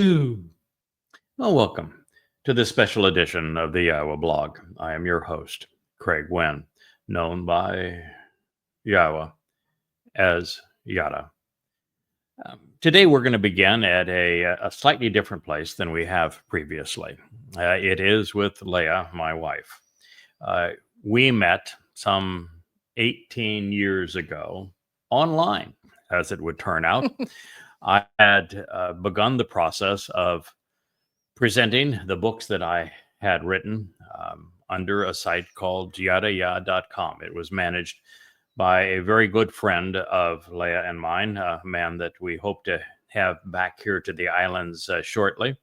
Ooh. Well, welcome to this special edition of the Yahowah blog. I am your host, Craig Winn, known by Yahowah as Yada. Today we're going to begin at a slightly different place than we have previously. It is with Leah, my wife. We met some 18 years ago online, as it would turn out. I had begun the process of presenting the books that I had written under a site called YADAYAH.com. It was managed by a very good friend of Leah and mine, a man that we hope to have back here to the islands shortly,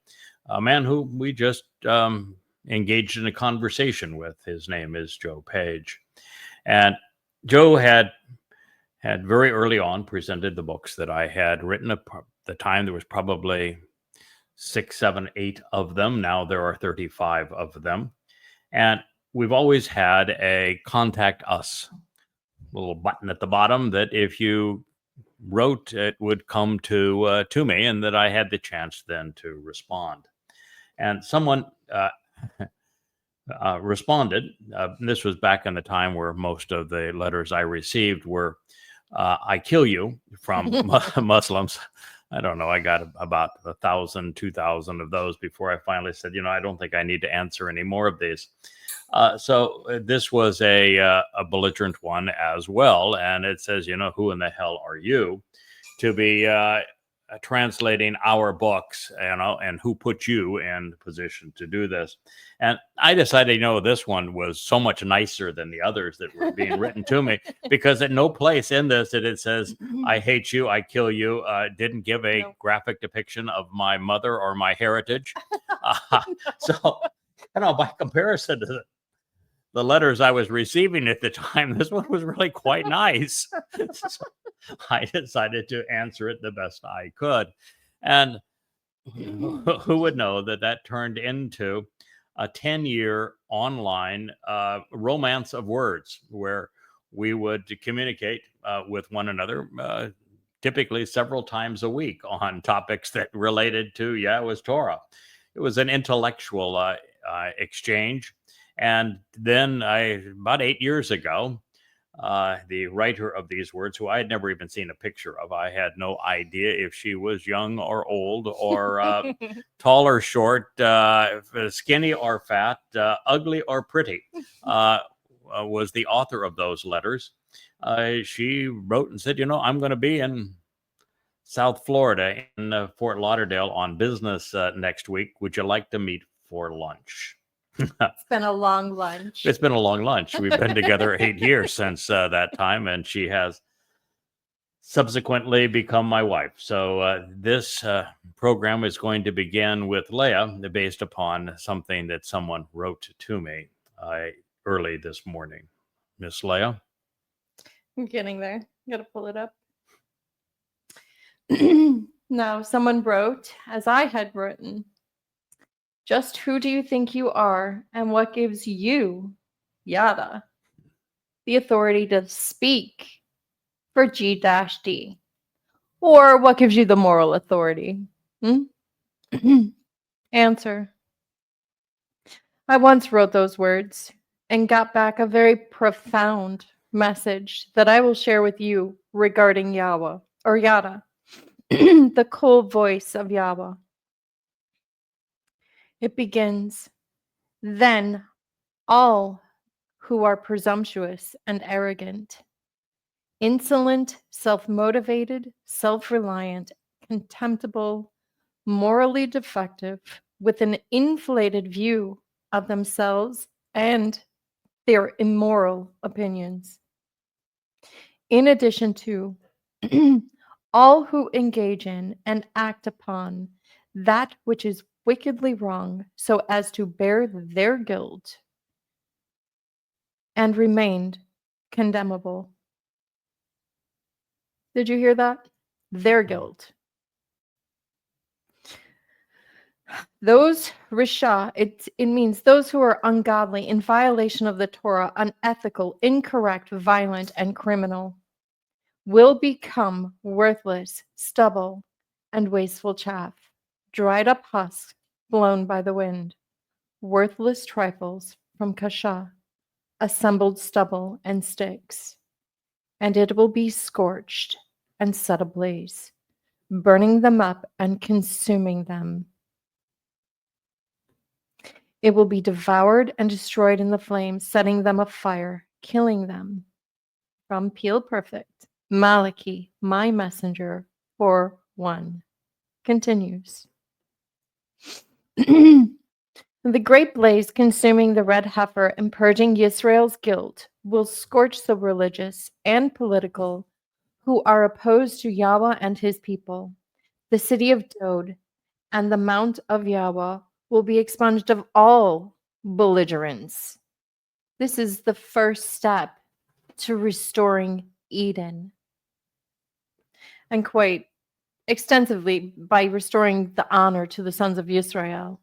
a man who we just engaged in a conversation with. His name is Joe Page. And Joe had very early on presented the books that I had written. At the time, there was probably 6, 7, 8 of them. Now there are 35 of them. And we've always had a contact us little button at the bottom that if you wrote, it would come to me, and that I had the chance then to respond. And someone responded. This was back in the time where most of the letters I received were I kill you from Muslims. I don't know. I got about 1,000, 2,000 of those before I finally said, I don't think I need to answer any more of these. So this was a belligerent one as well. And it says, who in the hell are you to be translating our books, and who put you in the position to do this? And I decided, this one was so much nicer than the others that were being written to me, because at no place in this that it says, I hate you, I kill you, didn't give a graphic depiction of my mother or my heritage. So, by comparison to the letters I was receiving at the time, this one was really quite nice. So I decided to answer it the best I could. And who would know that turned into a 10-year online romance of words, where we would communicate with one another typically several times a week on topics that related to Yahweh's Torah. It was an intellectual exchange. And then about 8 years ago, the writer of these words, who I had never even seen a picture of, I had no idea if she was young or old, or tall or short, skinny or fat, ugly or pretty, was the author of those letters. She wrote and said, I'm going to be in South Florida, in Fort Lauderdale, on business next week. Would you like to meet for lunch? It's been a long lunch. It's been a long lunch. We've been together 8 years since that time, and she has subsequently become my wife. So this program is going to begin with Leah, based upon something that someone wrote to me early this morning. Miss Leah? I'm getting there. You gotta pull it up. Now, someone wrote, as I had written, just who do you think you are, and what gives you, Yada, the authority to speak for G-D? Or what gives you the moral authority? Answer. I once wrote those words and got back a very profound message that I will share with you regarding Yahweh, or Yada, the cold voice of Yahweh. It begins, then all who are presumptuous and arrogant, insolent, self-motivated, self-reliant, contemptible, morally defective, with an inflated view of themselves and their immoral opinions. In addition to all who engage in and act upon that which is wickedly wrong, so as to bear their guilt and remained condemnable. Did you hear that? Their guilt. Those Risha, it means those who are ungodly, in violation of the Torah, unethical, incorrect, violent, and criminal, will become worthless, stubble, and wasteful chaff. dried up husks blown by the wind, worthless trifles from Kasha, assembled stubble and sticks. And it will be scorched and set ablaze, burning them up and consuming them. It will be devoured and destroyed in the flames, setting them afire, killing them. From Peel Perfect, Malachi, my messenger, 4:1. Continues. The great blaze consuming the red heifer and purging Yisrael's guilt will scorch the religious and political who are opposed to Yahweh and his people. The city of Dod and the mount of Yahweh will be expunged of all belligerents. This is the first step to restoring Eden. And quite extensively by restoring the honor to the sons of Israel.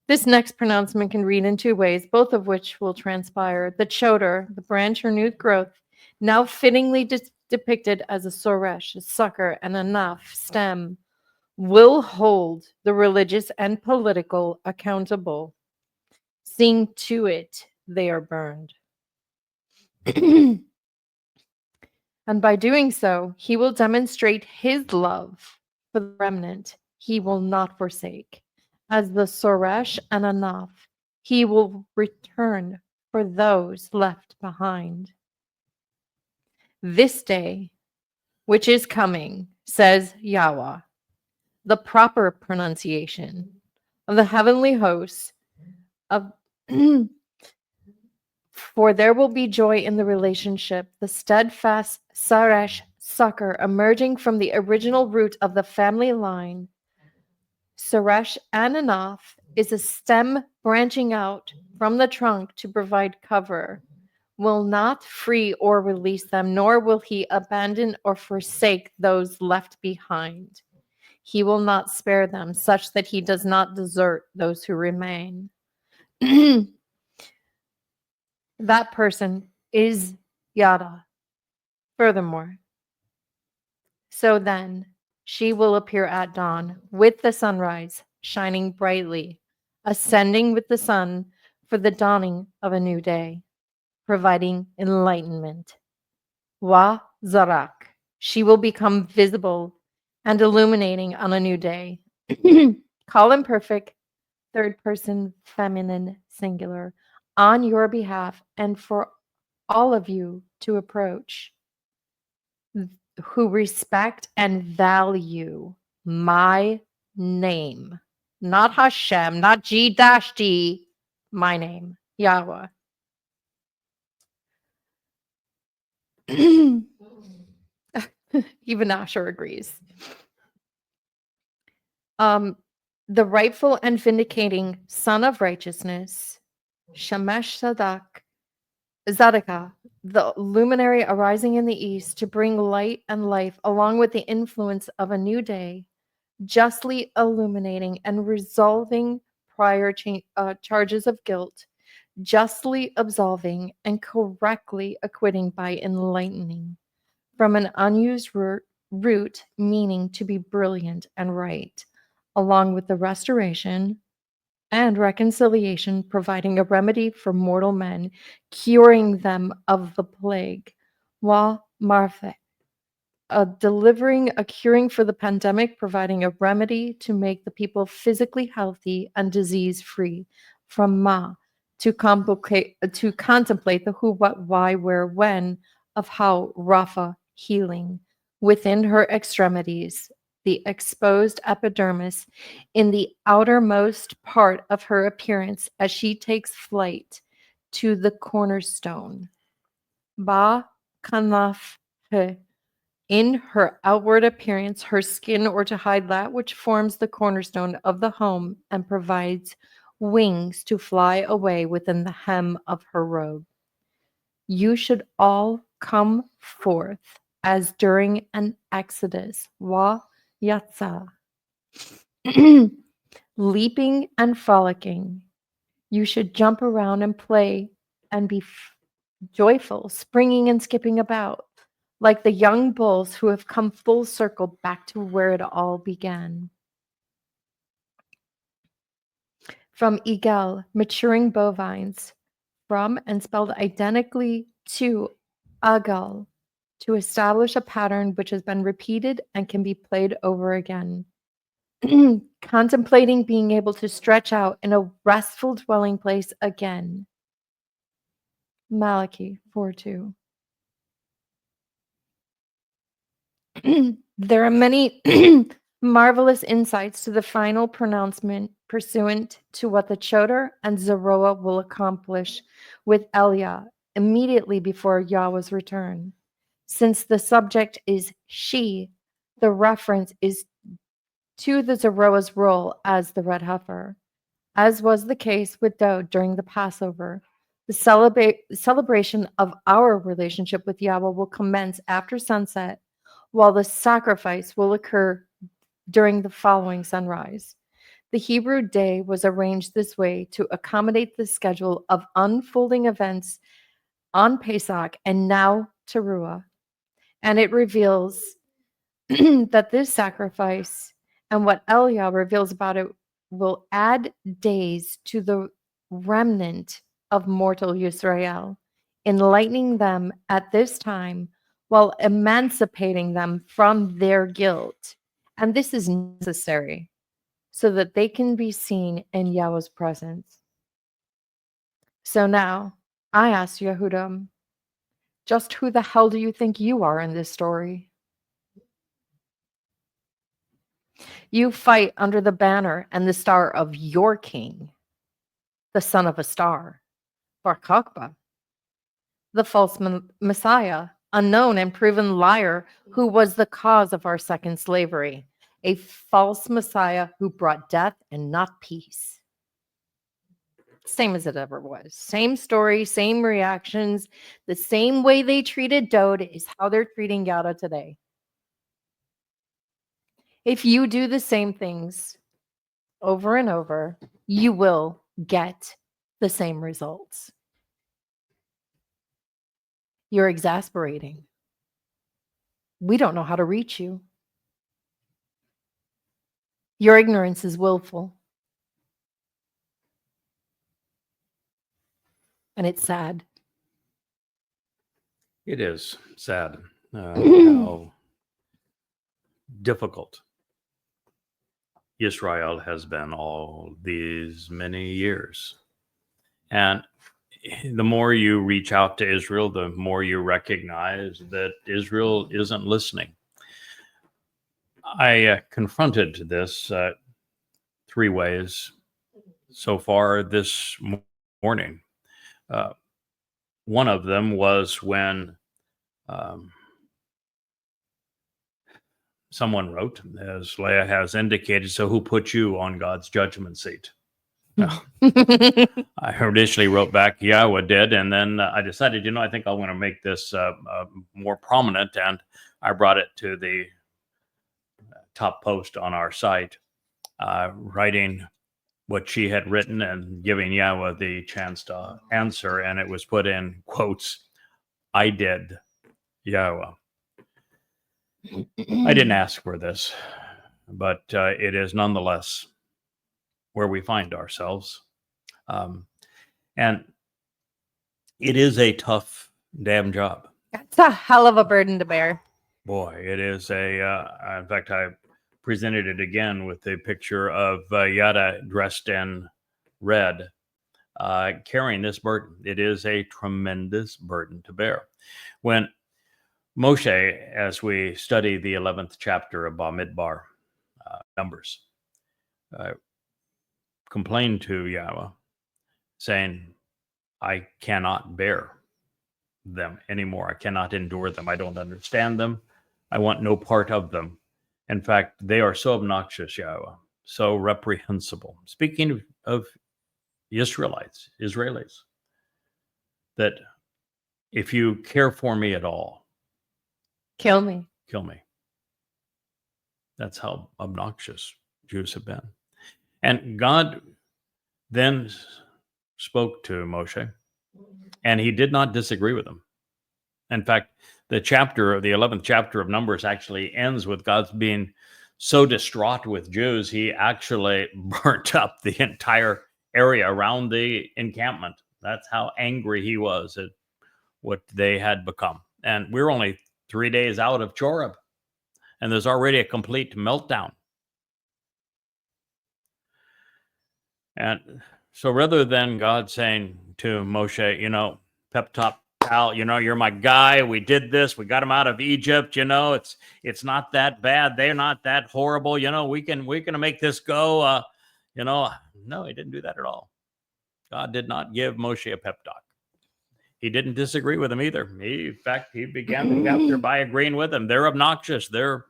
This next pronouncement can read in two ways, both of which will transpire. The choder, the branch or new growth, now fittingly depicted as a soresh, a sucker, and a naf, stem, will hold the religious and political accountable. Seeing to it they are burned. And by doing so, he will demonstrate his love for the remnant he will not forsake. As the Soresh and Anaf, he will return for those left behind. This day, which is coming, says Yahweh, the proper pronunciation of the heavenly hosts of for there will be joy in the relationship, the steadfast Saresh sucker emerging from the original root of the family line. Saresh Ananaf is a stem branching out from the trunk to provide cover, will not free or release them, nor will he abandon or forsake those left behind. He will not spare them, such that he does not desert those who remain. That person is Yada. Furthermore, so then she will appear at dawn with the sunrise, shining brightly, ascending with the sun for the dawning of a new day, providing enlightenment. Wa Zarak, she will become visible and illuminating on a new day. Call imperfect, third person, feminine, singular, on your behalf and for all of you to approach who respect and value my name. Not Hashem, not G-D, my name, Yahweh. Even Asher agrees. The rightful and vindicating Son of Righteousness, Shemesh Zadaka, the luminary arising in the east to bring light and life, along with the influence of a new day, justly illuminating and resolving prior charges of guilt, justly absolving and correctly acquitting by enlightening, from an unused root meaning to be brilliant and right, along with the restoration and reconciliation, providing a remedy for mortal men, curing them of the plague, while Martha, delivering a curing for the pandemic, providing a remedy to make the people physically healthy and disease-free, from Ma, to contemplate the who, what, why, where, when of how Rapha healing within her extremities, the exposed epidermis in the outermost part of her appearance as she takes flight to the cornerstone. Ba kanaf he. In her outward appearance, her skin, or to hide that which forms the cornerstone of the home and provides wings to fly away within the hem of her robe. You should all come forth as during an exodus, wa yatsa, leaping and frolicking. You should jump around and play and be joyful, springing and skipping about, like the young bulls who have come full circle back to where it all began. from Egel, maturing bovines, from and spelled identically to Agal, to establish a pattern which has been repeated and can be played over again. Contemplating being able to stretch out in a restful dwelling place again. Malachi 4:2. There are many marvelous insights to the final pronouncement pursuant to what the Choder and Zeroah will accomplish with Elia immediately before Yahweh's return. Since the subject is she, the reference is to the Zeroah's role as the red heifer, as was the case with Dod during the Passover. The celebration of our relationship with Yahweh will commence after sunset, while the sacrifice will occur during the following sunrise. The Hebrew day was arranged this way to accommodate the schedule of unfolding events on Pesach and now Towrah. And it reveals that this sacrifice and what Elia reveals about it will add days to the remnant of mortal Yisrael, enlightening them at this time while emancipating them from their guilt. And this is necessary so that they can be seen in Yahweh's presence. So now, I ask Yehudim, just who the hell do you think you are in this story? You fight under the banner and the star of your king, the son of a star, Bar Kokhba, the false Messiah, unknown and proven liar who was the cause of our second slavery, a false Messiah who brought death and not peace. Same as it ever was. Same story, same reactions. The same way they treated Dod is how they're treating Yada today. If you do the same things over and over, you will get the same results. You're exasperating. We don't know how to reach you. Your ignorance is willful. And it's sad. It is sad how difficult Israel has been all these many years. And the more you reach out to Israel, the more you recognize that Israel isn't listening. I confronted this 3 ways so far this morning. One of them was when someone wrote, as Leah has indicated, so who put you on God's judgment seat? I initially wrote back, Yahweh did, and then I decided, I think I want to make this more prominent, and I brought it to the top post on our site, writing what she had written and giving Yahweh the chance to answer, and it was put in quotes, I did, Yahweh. I didn't ask for this, but it is nonetheless where we find ourselves. And it is a tough damn job. That's a hell of a burden to bear. Boy, it is in fact, I presented it again with a picture of Yada dressed in red, carrying this burden. It is a tremendous burden to bear. When Moshe, as we study the 11th chapter of Bamidbar, Numbers, complained to Yahweh, saying, I cannot bear them anymore. I cannot endure them. I don't understand them. I want no part of them. In fact, they are so obnoxious, Yahweh, so reprehensible. Speaking of Israelis, that if you care for me at all, kill me. Kill me. That's how obnoxious Jews have been. And God then spoke to Moshe, and he did not disagree with him. In fact, the 11th chapter of Numbers actually ends with God being so distraught with Jews, he actually burnt up the entire area around the encampment. That's how angry he was at what they had become. And we're only 3 days out of Choreb, and there's already a complete meltdown. And so rather than God saying to Moshe, pep talk, pal, you're my guy. We did this. We got him out of Egypt. It's not that bad. They're not that horrible. We can make this go. No, he didn't do that at all. God did not give Moshe a pep talk. He didn't disagree with him either. In fact, he began the chapter by agreeing with them. They're obnoxious. They're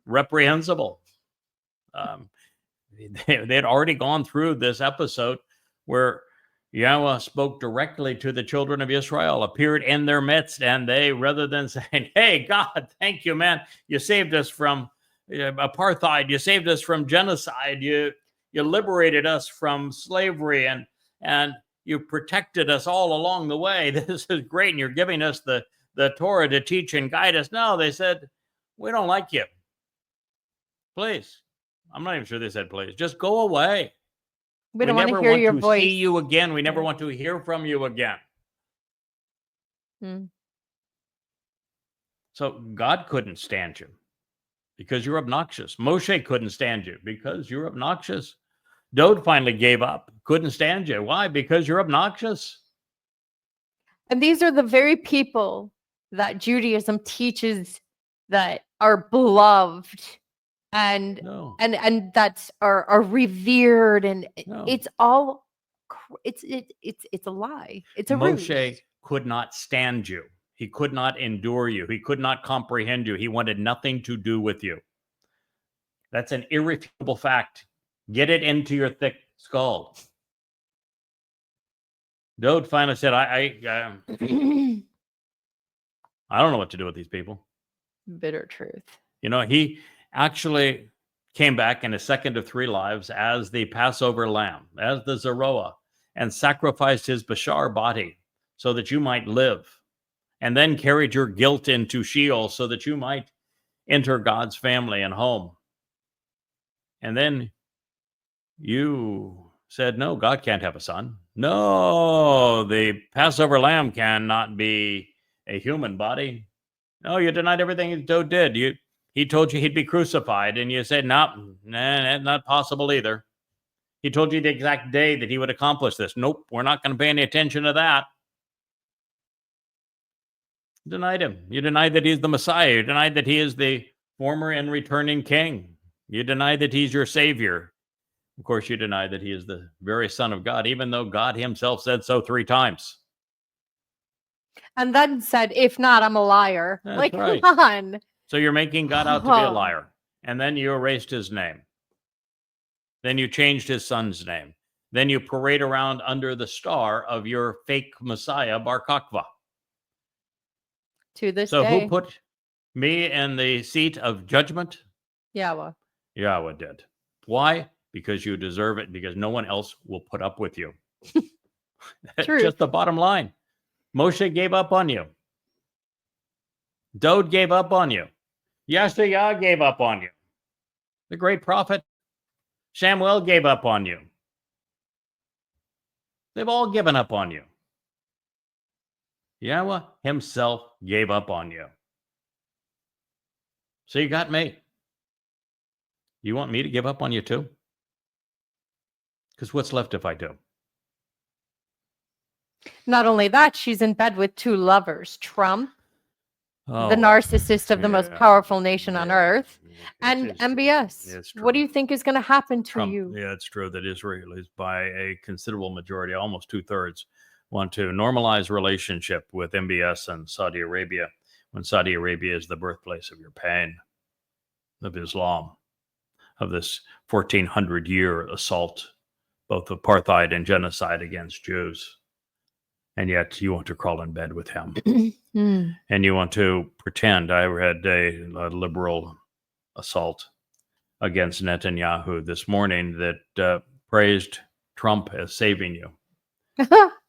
reprehensible. They had already gone through this episode where Yahweh spoke directly to the children of Israel, appeared in their midst, and they, rather than saying, "Hey, God, thank you, man. You saved us from apartheid. You saved us from genocide. You liberated us from slavery, and you protected us all along the way. This is great, and you're giving us the Torah to teach and guide us." No, they said, "We don't like you. Please." I'm not even sure they said, "Please, just go away. We don't want to hear your voice. See you again. We never want to hear from you again." So God couldn't stand you because you're obnoxious. Moshe couldn't stand you because you're obnoxious. Dode finally gave up, couldn't stand you. Why? Because you're obnoxious. And these are the very people that Judaism teaches that are beloved and that are revered, and it's all it's a lie. It's a Moshe ruse. Could not stand you. He could not endure you. He could not comprehend you. He wanted nothing to do with you. That's an irrefutable fact. Get it into your thick skull. Dode finally said, I don't know what to do with these people. Bitter truth. He actually came back in a second of 3 lives as the Passover lamb, as the Zeroah, and sacrificed his Bashar body so that you might live, and then carried your guilt into Sheol so that you might enter God's family and home. And then you said, "No, God can't have a son. No, the Passover lamb cannot be a human body." No, you denied everything Dode did. He told you he'd be crucified, and you said, "No, not possible either." He told you the exact day that he would accomplish this. Nope, we're not going to pay any attention to that. Denied him. You denied that he's the Messiah. You denied that he is the former and returning king. You denied that he's your savior. Of course, you denied that he is the very Son of God, even though God himself said so 3 times. And then said, "If not, I'm a liar." That's right. Come on. So you're making God out to be a liar. And then you erased his name. Then you changed his son's name. Then you parade around under the star of your fake Messiah, Bar Kokhba. To this day. So day. Who put me in the seat of judgment? Yahweh. Yahweh did. Why? Because you deserve it, because no one else will put up with you. That's just the bottom line. Moshe gave up on you. Dode gave up on you. Yahshua gave up on you. The great prophet Samuel gave up on you. They've all given up on you. Yahweh himself gave up on you. So you got me. You want me to give up on you too? Because what's left if I do? Not only that, she's in bed with 2 lovers, Trump, the narcissist of the most powerful nation on earth, and MBS. What do you think is going to happen to Trump. you? Yeah, it's true that Israelis, by a considerable majority, almost 2/3, want to normalize relationship with MBS and Saudi Arabia, when Saudi Arabia is the birthplace of your pain, of Islam, of this 1400-year assault, both apartheid and genocide against Jews. And yet you want to crawl in bed with him. And you want to pretend. I read a liberal assault against Netanyahu this morning that praised Trump as saving you.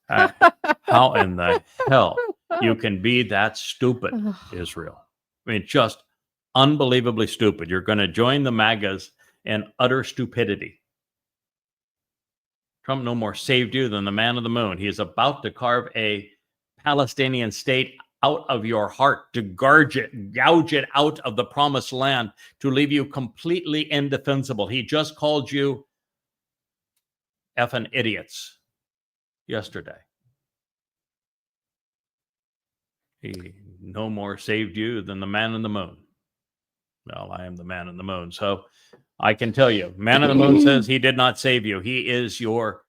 How in the hell you can be that stupid, Israel? I mean, just unbelievably stupid. You're going to join the MAGAs in utter stupidity. Trump no more saved you than the man on the moon. He is about to carve a Palestinian state out of your heart, to gouge it out of the promised land, to leave you completely indefensible. He just called you effing idiots yesterday. He no more saved you than the man on the moon. Well, I am the man on the moon. So I can tell you, man on the moon says he did not save you. He is your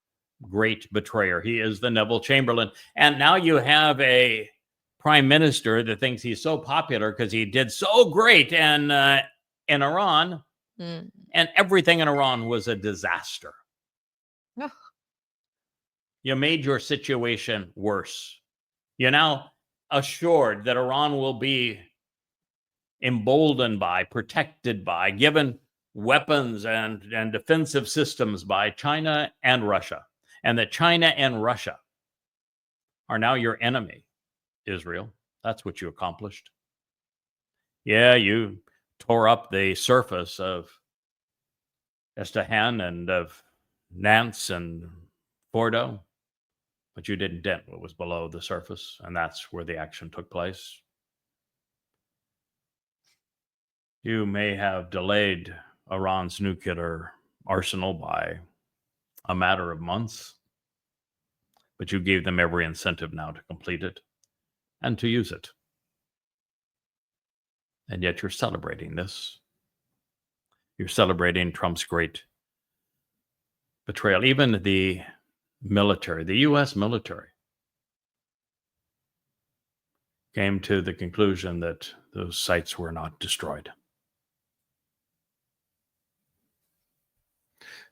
great betrayer. He is the Neville Chamberlain. And now you have a prime minister that thinks he's so popular because he did so great in Iran, and everything in Iran was a disaster. Ugh. You made your situation worse. You're now assured that Iran will be emboldened by, protected by, given weapons and defensive systems by China and Russia, and that China and Russia are now your enemy, Israel. That's what you accomplished. Yeah, you tore up the surface of Estahan and of Nance and Fordo, but you didn't dent what was below the surface, and that's where the action took place. You may have delayed Iran's nuclear arsenal by a matter of months, but you gave them every incentive now to complete it and to use it. And yet you're celebrating this. You're celebrating Trump's great betrayal. Even the military, the U.S. military, came to the conclusion that those sites were not destroyed.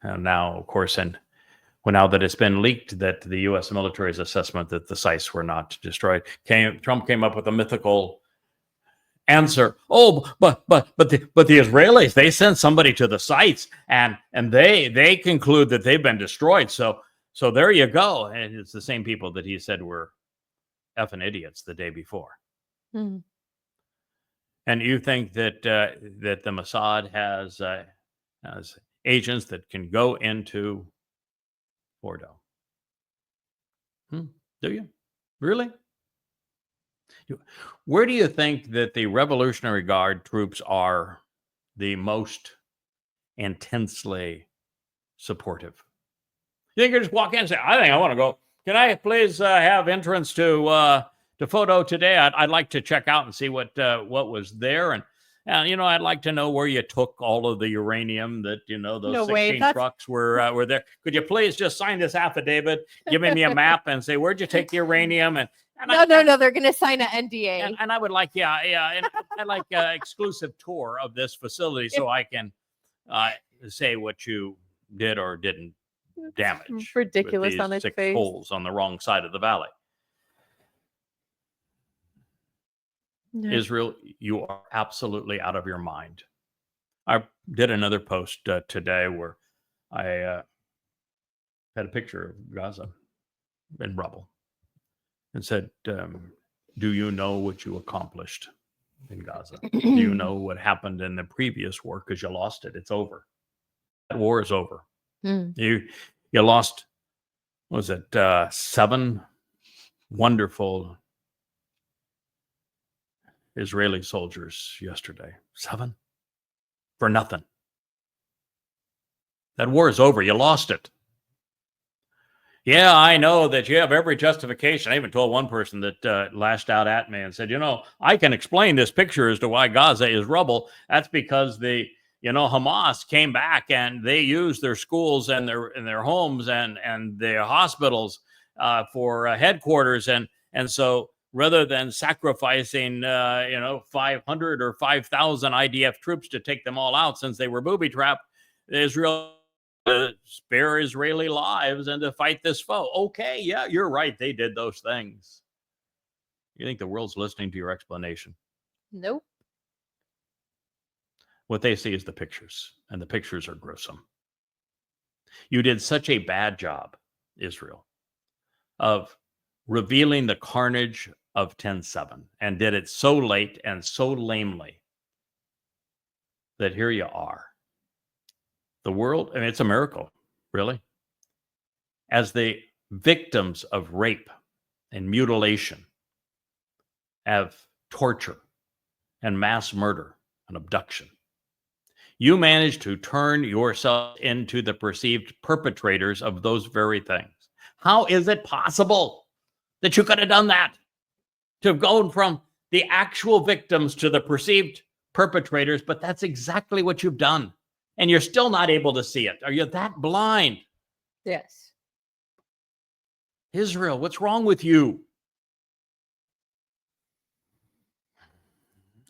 And now, of course, now that it's been leaked that the U.S. military's assessment that the sites were not destroyed, Trump came up with a mythical answer. Oh, but the Israelis, they sent somebody to the sites and they conclude that they've been destroyed. So there you go. And it's the same people that he said were effing idiots the day before. Mm. And you think that the Mossad has agents that can go into Fordo? Do you? Really? Where do you think that the Revolutionary Guard troops are the most intensely supportive? You think you just walk in and say, I think I want to go. Can I please have entrance to Fordo today? I'd like to check out and see what was there. And I'd like to know where you took all of the uranium that, those 16 trucks were there. Could you please just sign this affidavit, give me a map and say, where'd you take the uranium? No, they're going to sign an NDA. And I would like, and I'd like an exclusive tour of this facility so I can say what you did or didn't damage. It's ridiculous with these on its 6 face. holes on the wrong side of the valley. Yeah. Israel, you are absolutely out of your mind. I did another post today where I had a picture of Gaza in rubble and said, do you know what you accomplished in Gaza? Do you know what happened in the previous war? Because you lost it. It's over. That war is over. You lost, what was it, 7 wonderful Israeli soldiers yesterday. 7 for nothing. That war is over. You lost it. Yeah, I know that you have every justification. I even told one person that lashed out at me and said, I can explain this picture as to why Gaza is rubble. That's because Hamas came back and they used their schools and their homes and their hospitals for headquarters. And so rather than sacrificing, 500 or 5,000 IDF troops to take them all out since they were booby-trapped, Israel spare Israeli lives and to fight this foe. Okay, yeah, you're right. They did those things. You think the world's listening to your explanation? Nope. What they see is the pictures, and the pictures are gruesome. You did such a bad job, Israel, of revealing the carnage of 10/7 and did it so late and so lamely that here you are. The world, it's a miracle, really. as the victims of rape and mutilation, of torture and mass murder and abduction. You managed to turn yourself into the perceived perpetrators of those very things. How is it possible that you could have done that? To have gone from the actual victims to the perceived perpetrators, but that's exactly what you've done. And you're still not able to see it. Are you that blind? Yes. Israel, what's wrong with you?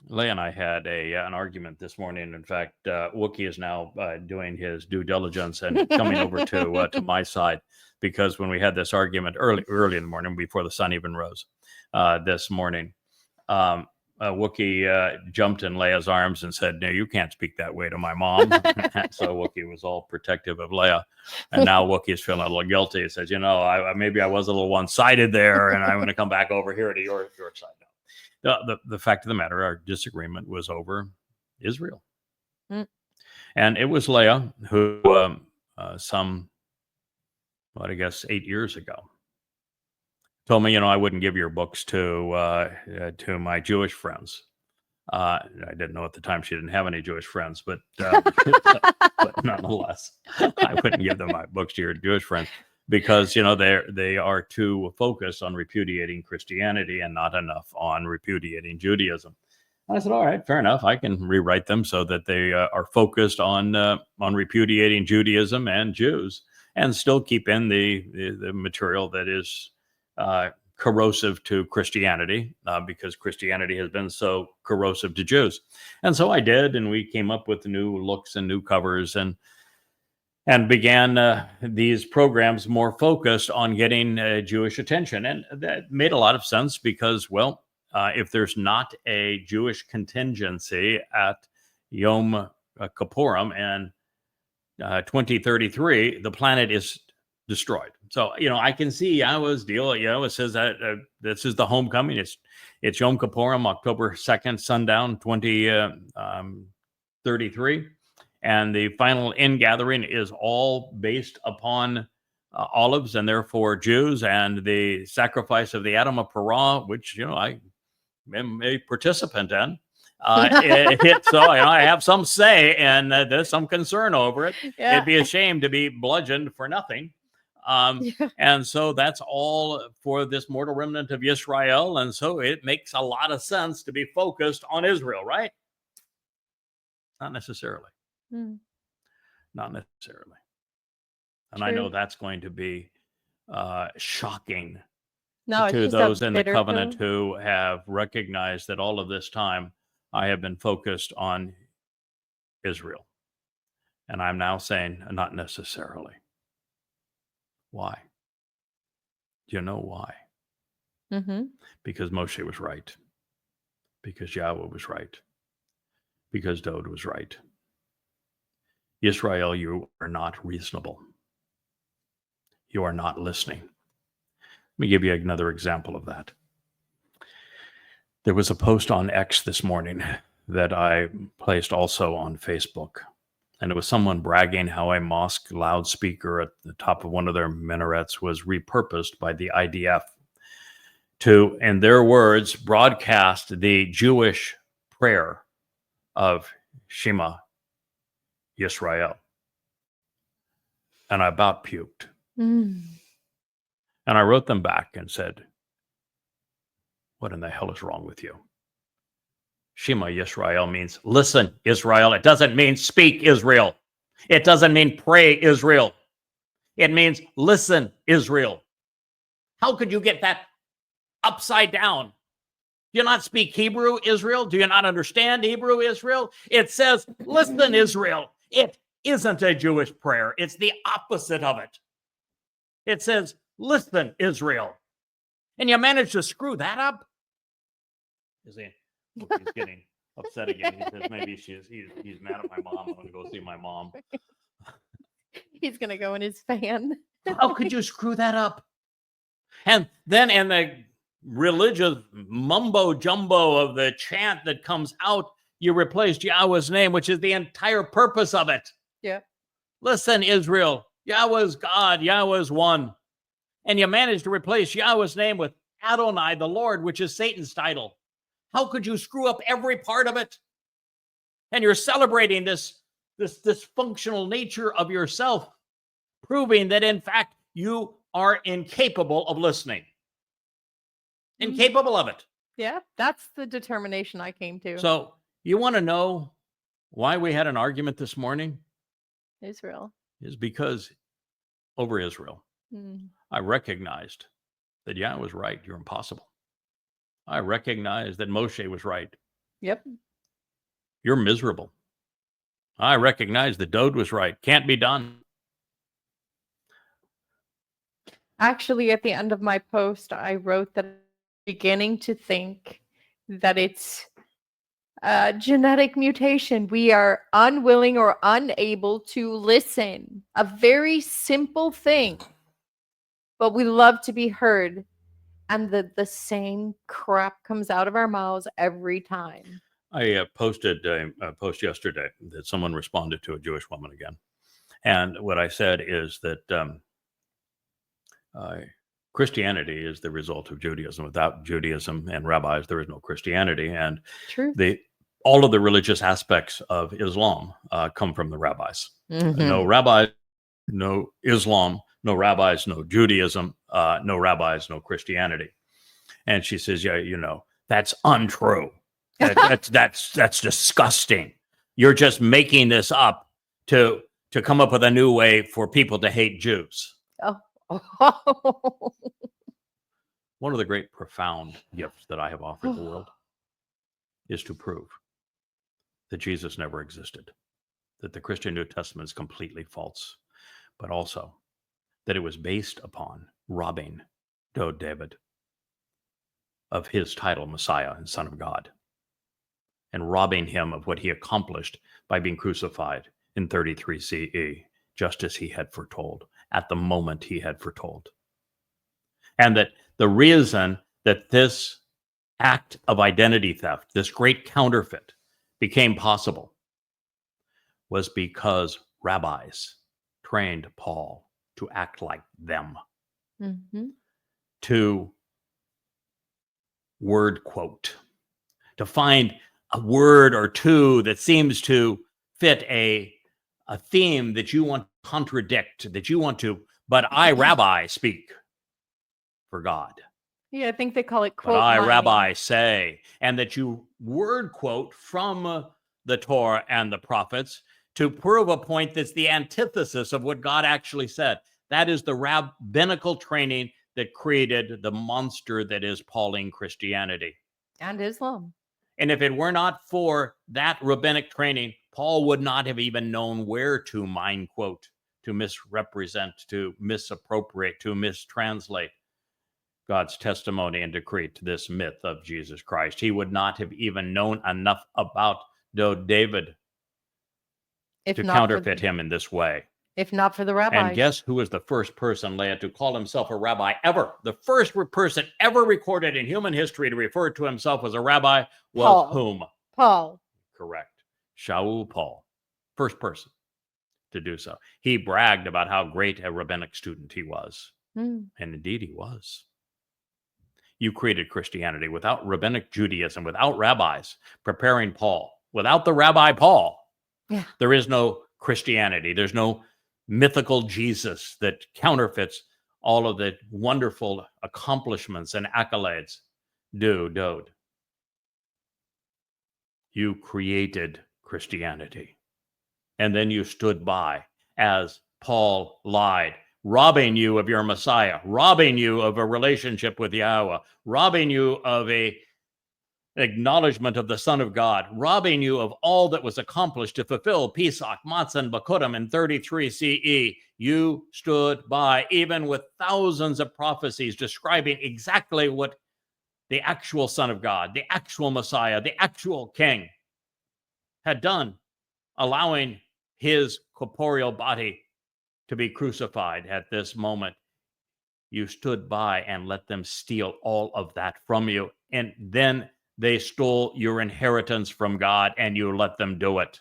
Leah and I had an argument this morning. In fact, Wookie is now doing his due diligence and coming over to my side, because when we had this argument early in the morning before the sun even rose this morning, Wookie jumped in Leah's arms and said, "No, you can't speak that way to my mom." So Wookie was all protective of Leah, and now Wookie is feeling a little guilty. He says, maybe I was a little one-sided there, and I'm going to come back over here to your side now. The fact of the matter, our disagreement was over Israel. And it was Leah who, I guess 8 years ago, told me, I wouldn't give your books to my Jewish friends. I didn't know at the time she didn't have any Jewish friends, but nonetheless, I wouldn't give them my books to your Jewish friends, because they are too focused on repudiating Christianity and not enough on repudiating Judaism. And I said, all right, fair enough. I can rewrite them so that they are focused on repudiating Judaism and Jews, and still keep in the material that is corrosive to Christianity, because Christianity has been so corrosive to Jews. And so I did, and we came up with new looks and new covers, and began these programs more focused on getting Jewish attention. And that made a lot of sense, because, if there's not a Jewish contingency at Yom Kippurim in 2033, the planet is destroyed. So, I can see Yahowah's deal. It says that this is the homecoming. It's Yom Kippurim, October 2nd, sundown, 2033. And the final ingathering is all based upon olives, and therefore Jews, and the sacrifice of the Adam of Perah, which, I am a participant in. So I have some say, and there's some concern over it. Yeah. It'd be a shame to be bludgeoned for nothing. And so that's all for this mortal remnant of Israel. And so it makes a lot of sense to be focused on Israel, right? Not necessarily. Not necessarily. And True. I know that's going to be shocking to those in the covenant who have recognized that all of this time I have been focused on Israel. And I'm now saying not necessarily. Why? Do you know why? Because Moshe was right. Because Yahweh was right. Because Dode was right. Israel, you are not reasonable. You are not listening. Let me give you another example of that. There was a post on X this morning that I placed also on Facebook. And it was someone bragging how a mosque loudspeaker at the top of one of their minarets was repurposed by the IDF to, in their words, broadcast the Jewish prayer of Shema Yisrael. And I about puked. And I wrote them back and said, what in the hell is wrong with you? Shema Yisrael means listen, Israel. It doesn't mean speak, Israel. It doesn't mean pray, Israel. It means listen, Israel. How could you get that upside down? Do you not speak Hebrew, Israel? Do you not understand Hebrew, Israel? It says, listen, Israel. It isn't a Jewish prayer. It's the opposite of it. It says, listen, Israel. And you managed to screw that up? Is he? He's getting upset again. He says maybe he's mad at my mom. I'm going to go see my mom. He's going to go in his fan. How could you screw that up? And then in the religious mumbo jumbo of the chant that comes out, you replaced Yahweh's name, which is the entire purpose of it. Yeah. Listen, Israel. Yahweh's God, Yahweh's one. And you managed to replace Yahweh's name with Adonai, the Lord, which is Satan's title. How could you screw up every part of it? And you're celebrating this dysfunctional nature of yourself, proving that, in fact, you are incapable of listening. Incapable of it. Yeah, that's the determination I came to. So you want to know why we had an argument this morning? Israel. Is because over Israel, I recognized that Yah was right. You're impossible. I recognized that Moshe was right. Yep. You're miserable. I recognized that Dode was right. Can't be done. Actually, at the end of my post, I wrote that I'm beginning to think that it's a genetic mutation. We are unwilling or unable to listen. A very simple thing, but we love to be heard. And the same crap comes out of our mouths every time. I posted a post yesterday that someone responded to, a Jewish woman again. And what I said is that Christianity is the result of Judaism. Without Judaism and rabbis, there is no Christianity. And True. all of the religious aspects of Islam come from the rabbis. No rabbis, no Islam, no rabbis, no Judaism, no rabbis, no Christianity. And she says, yeah, that's untrue. That's disgusting. You're just making this up to come up with a new way for people to hate Jews. Oh. One of the great profound gifts that I have offered the world is to prove that Jesus never existed, that the Christian New Testament is completely false, but also that it was based upon robbing David of his title, Messiah and Son of God, and robbing him of what he accomplished by being crucified in 33 CE, just as he had foretold, at the moment he had foretold. And that the reason that this act of identity theft, this great counterfeit, became possible was because rabbis trained Paul to act like them, to word quote, to find a word or two that seems to fit a theme that you want to contradict, that you want to, but I, rabbi, speak for God. Yeah, I think they call it quote. But I, mining. rabbi, say, and that you word quote from the Torah and the prophets to prove a point that's the antithesis of what God actually said. That is the rabbinical training that created the monster that is Pauline Christianity. And Islam. And if it were not for that rabbinic training, Paul would not have even known where to mine quote, to misrepresent, to misappropriate, to mistranslate God's testimony and decree to this myth of Jesus Christ. He would not have even known enough about David to counterfeit him in this way. If not for the rabbis. And guess who was the first person, Leah, to call himself a rabbi ever? The first person ever recorded in human history to refer to himself as a rabbi was Paul. whom? Paul. Correct. Shaul Paul. First person to do so. He bragged about how great a rabbinic student he was. And indeed he was. You created Christianity without rabbinic Judaism, without rabbis preparing Paul. Without the rabbi Paul, there is no Christianity. There's no mythical Jesus that counterfeits all of the wonderful accomplishments and accolades. Dode. You created Christianity. And then you stood by as Paul lied, robbing you of your Messiah, robbing you of a relationship with Yahweh, robbing you of a acknowledgement of the Son of God, robbing you of all that was accomplished to fulfill Pesach, Matzah, and Bakurim in 33 CE. You stood by, even with thousands of prophecies describing exactly what the actual Son of God, the actual Messiah, the actual King had done, allowing his corporeal body to be crucified at this moment. You stood by and let them steal all of that from you. And then they stole your inheritance from God and you let them do it.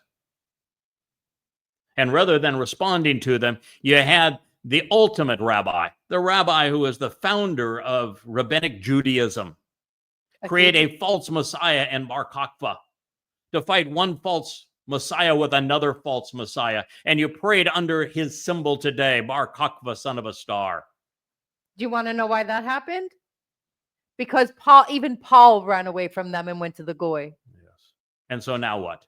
And rather than responding to them, you had the ultimate rabbi, the rabbi who was the founder of rabbinic Judaism, create a false Messiah in Bar Kokhba, to fight one false Messiah with another false Messiah. And you prayed under his symbol today, Bar Kokhba, son of a star. Do you want to know why that happened? Because Paul ran away from them and went to the Goy. Yes. And so now what?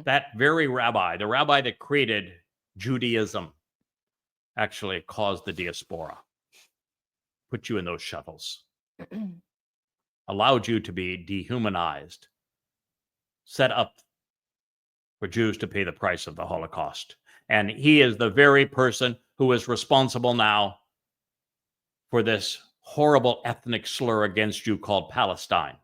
That very rabbi, the rabbi that created Judaism, actually caused the diaspora, put you in those shuttles, allowed you to be dehumanized, set up for Jews to pay the price of the Holocaust. And he is the very person who is responsible now for this horrible ethnic slur against you called Palestine,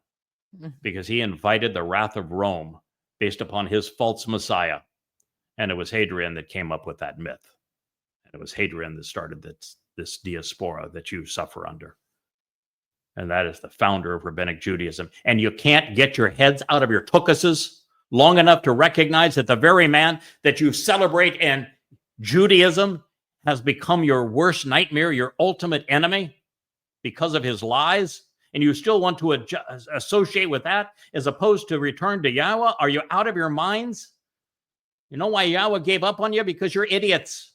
because he invited the wrath of Rome based upon his false Messiah. And it was Hadrian that came up with that myth. And it was Hadrian that started this diaspora that you suffer under. And that is the founder of rabbinic Judaism. And you can't get your heads out of your tuchuses long enough to recognize that the very man that you celebrate in Judaism has become your worst nightmare, your ultimate enemy, because of his lies. And you still want to associate with that as opposed to return to Yahweh? Are you out of your minds? You know why Yahweh gave up on you? Because you're idiots.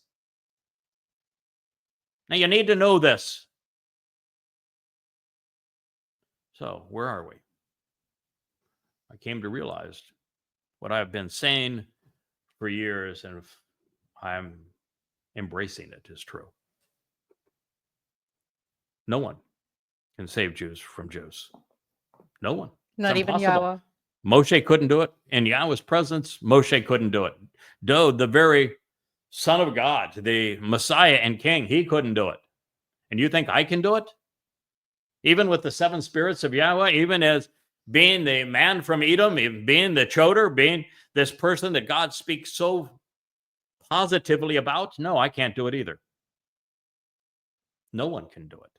Now you need to know this. So where are we? I came to realize what I've been saying for years, and I'm embracing it as true. No one can save Jews from Jews. No one. Not even Yahweh. Moshe couldn't do it. In Yahweh's presence, Moshe couldn't do it. Dod, the very Son of God, the Messiah and King, he couldn't do it. And you think I can do it? Even with the seven spirits of Yahweh, even as being the man from Edom, even being the Choder, being this person that God speaks so positively about? No, I can't do it either. No one can do it.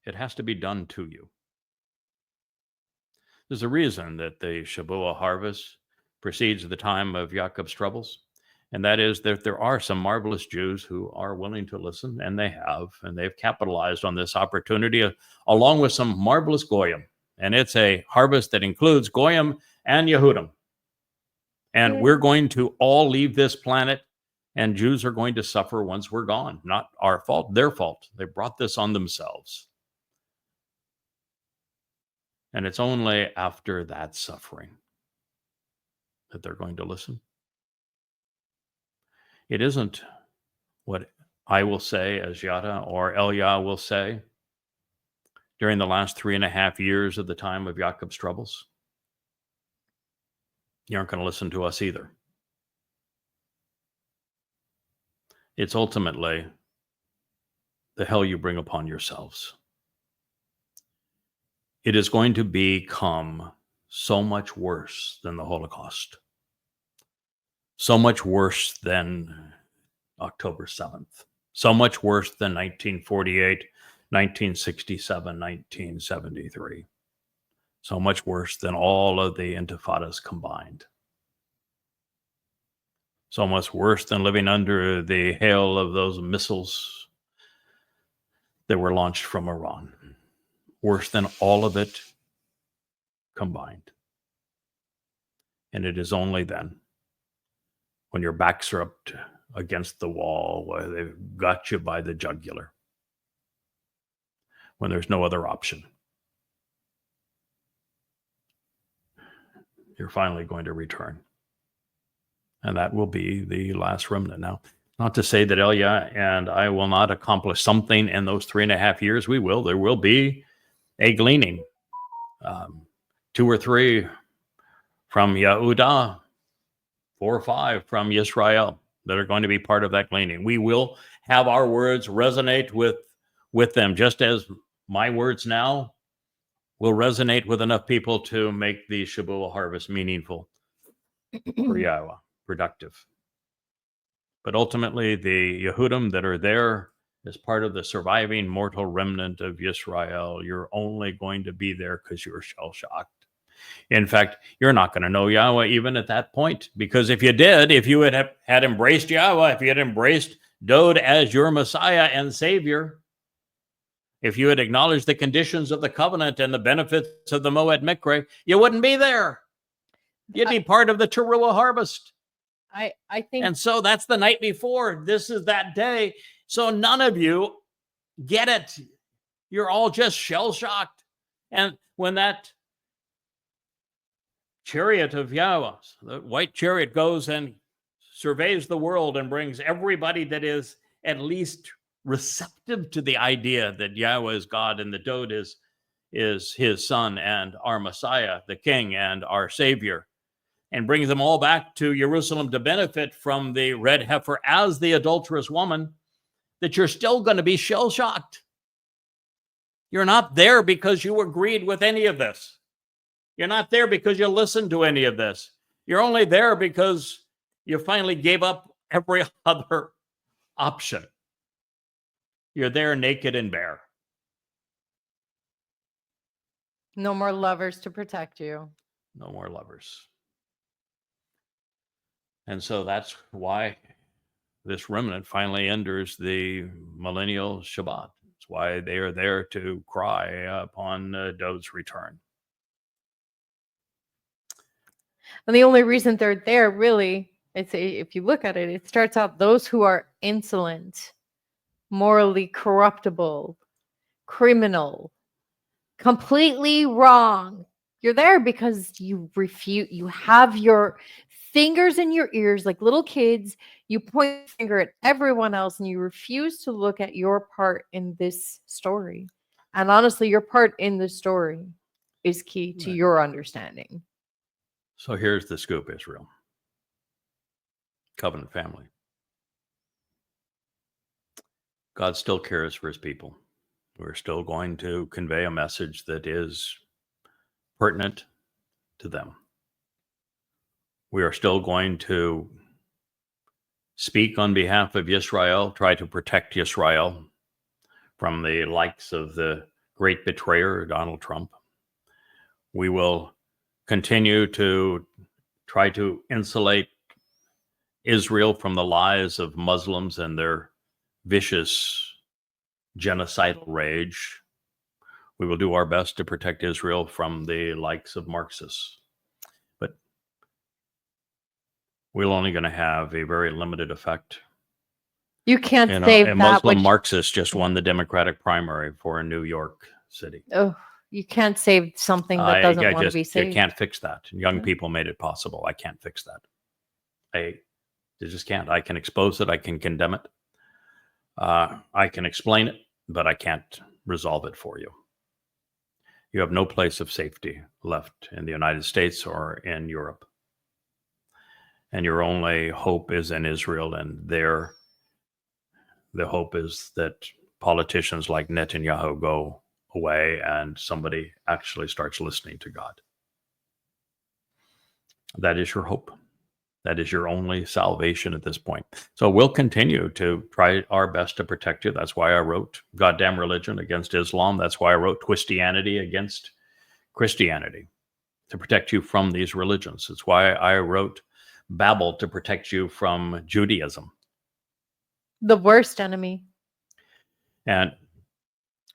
It has to be done to you. There's a reason that the Shabuah harvest precedes the time of Jacob's troubles, and that is that there are some marvelous Jews who are willing to listen, and they've capitalized on this opportunity along with some marvelous Goyim. And it's a harvest that includes Goyim and Yehudim. And we're going to all leave this planet, and Jews are going to suffer once we're gone. Not our fault, their fault. They brought this on themselves. And it's only after that suffering that they're going to listen. It isn't what I will say as Yada or Elia will say during the last 3.5 years of the time of Jacob's troubles. You aren't going to listen to us either. It's ultimately the hell you bring upon yourselves. It is going to become so much worse than the Holocaust. So much worse than October 7th. So much worse than 1948, 1967, 1973. So much worse than all of the intifadas combined. So much worse than living under the hail of those missiles that were launched from Iran. Worse than all of it combined. And it is only then, when your backs are up against the wall, where they've got you by the jugular, when there's no other option, you're finally going to return. And that will be the last remnant. Now, not to say that Elia and I will not accomplish something in those 3.5 years. We will. There will be a gleaning. 2 or 3 from Yehuda, 4 or 5 from Yisrael that are going to be part of that gleaning. We will have our words resonate with them, just as my words now will resonate with enough people to make the Shabuah harvest meaningful for Yahweh, productive. But ultimately, the Yehudim that are there as part of the surviving mortal remnant of Yisrael, you're only going to be there because you're shell-shocked. In fact, you're not going to know Yahweh even at that point, because if you did, if you had embraced Yahweh, if you had embraced Dod as your Messiah and Savior, if you had acknowledged the conditions of the covenant and the benefits of the Moed Mikre, you wouldn't be there. You'd be part of the Towrah harvest. I think, And so that's the night before. This is that day. So none of you get it. You're all just shell-shocked. And when that chariot of Yahweh, the white chariot, goes and surveys the world and brings everybody that is at least receptive to the idea that Yahweh is God and the Dod is his son and our Messiah, the King and our Savior, and brings them all back to Jerusalem to benefit from the red heifer as the adulterous woman, that you're still going to be shell-shocked. You're not there because you agreed with any of this. You're not there because you listened to any of this. You're only there because you finally gave up every other option. You're there naked and bare. no more lovers to protect you. No more lovers. And so that's why this remnant finally enters the millennial Shabbat. It's why they are there to cry upon Dod's return. And the only reason they're there, really, if you look at it, it starts out those who are insolent, morally corruptible, criminal, completely wrong. You're there because you refute. You have your fingers in your ears like little kids. You point the finger at everyone else and you refuse to look at your part in this story. And honestly, your part in the story is key to your understanding. So here's the scoop, Israel. Covenant family. God still cares for his people. We're still going to convey a message that is pertinent to them. We are still going to speak on behalf of Yisrael, try to protect Yisrael from the likes of the great betrayer, Donald Trump. We will continue to try to insulate Israel from the lies of Muslims and their vicious genocidal rage. We will do our best to protect Israel from the likes of Marxists. But we're only going to have a very limited effect. You can't You know, save a that. Muslim Marxist just won the Democratic primary for New York City. Oh, you can't save something that doesn't want to be saved. You can't fix that. Young people made it possible. I can't fix that. I just can't. I can expose it. I can condemn it. I can explain it, but I can't resolve it for you. You have no place of safety left in the United States or in Europe. And your only hope is in Israel, and the hope is that politicians like Netanyahu go away and somebody actually starts listening to God. That is your hope. That is your only salvation at this point. So we'll continue to try our best to protect you. That's why I wrote Goddamn Religion against Islam. That's why I wrote Twistianity against Christianity, to protect you from these religions. It's why I wrote Babel, to protect you from Judaism. The worst enemy. And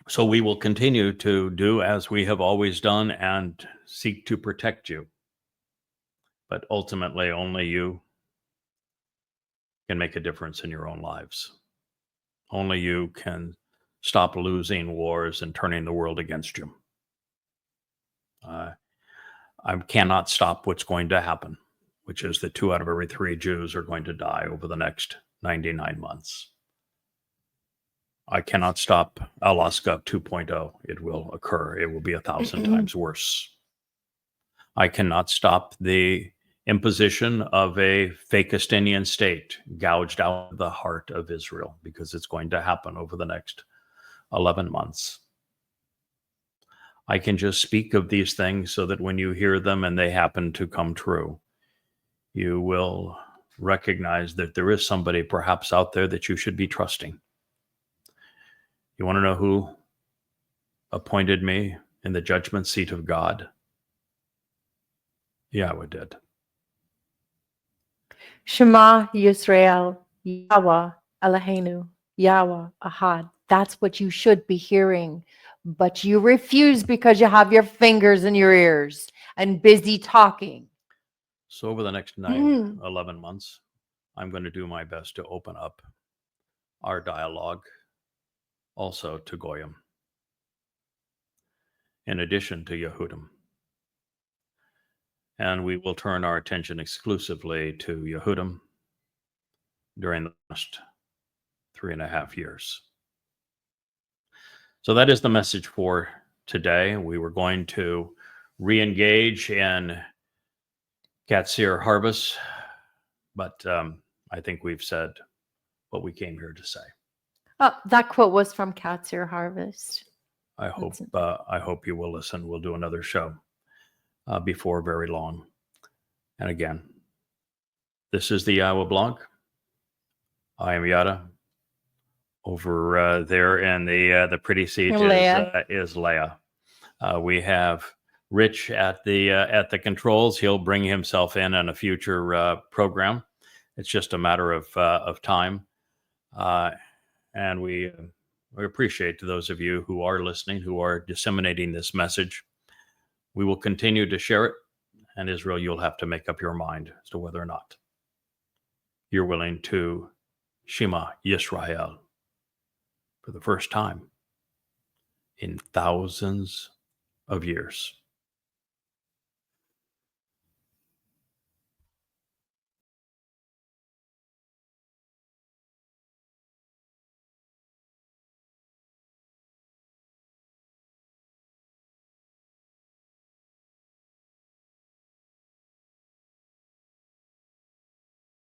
so we will continue to do as we have always done and seek to protect you. But ultimately, only you can make a difference in your own lives. Only you can stop losing wars and turning the world against you. I cannot stop what's going to happen, which is that 2 out of every 3 Jews are going to die over the next 99 months. I cannot stop Alaska 2.0. It will occur. It will be 1,000 times worse. I cannot stop the imposition of a Fakistinian state gouged out of the heart of Israel, because it's going to happen over the next 11 months. I can just speak of these things so that when you hear them and they happen to come true, you will recognize that there is somebody perhaps out there that you should be trusting. You want to know who appointed me in the judgment seat of God? Yahweh did. Shema Yisrael, Yahweh Eloheinu, Yahweh Ahad. That's what you should be hearing. But you refuse because you have your fingers in your ears and busy talking. So over the next 11 months, I'm going to do my best to open up our dialogue also to Goyim, in addition to Yehudim. And we will turn our attention exclusively to Yehudim during the last 3.5 years. So that is the message for today. We were going to re-engage in Qatsyr harvest, but I think we've said what we came here to say. Oh, that quote was from Qatsyr Harvest. I hope you will listen. We'll do another show before very long. And again, this is the YAHOWAH blog. I am Yada. Over there in the pretty seat is Leah. We have Rich at the controls. He'll bring himself in on a future program. It's just a matter of time, and we appreciate those of you who are listening, who are disseminating this message. We will continue to share it, and Israel, you'll have to make up your mind as to whether or not you're willing to Shema Yisrael for the first time in thousands of years.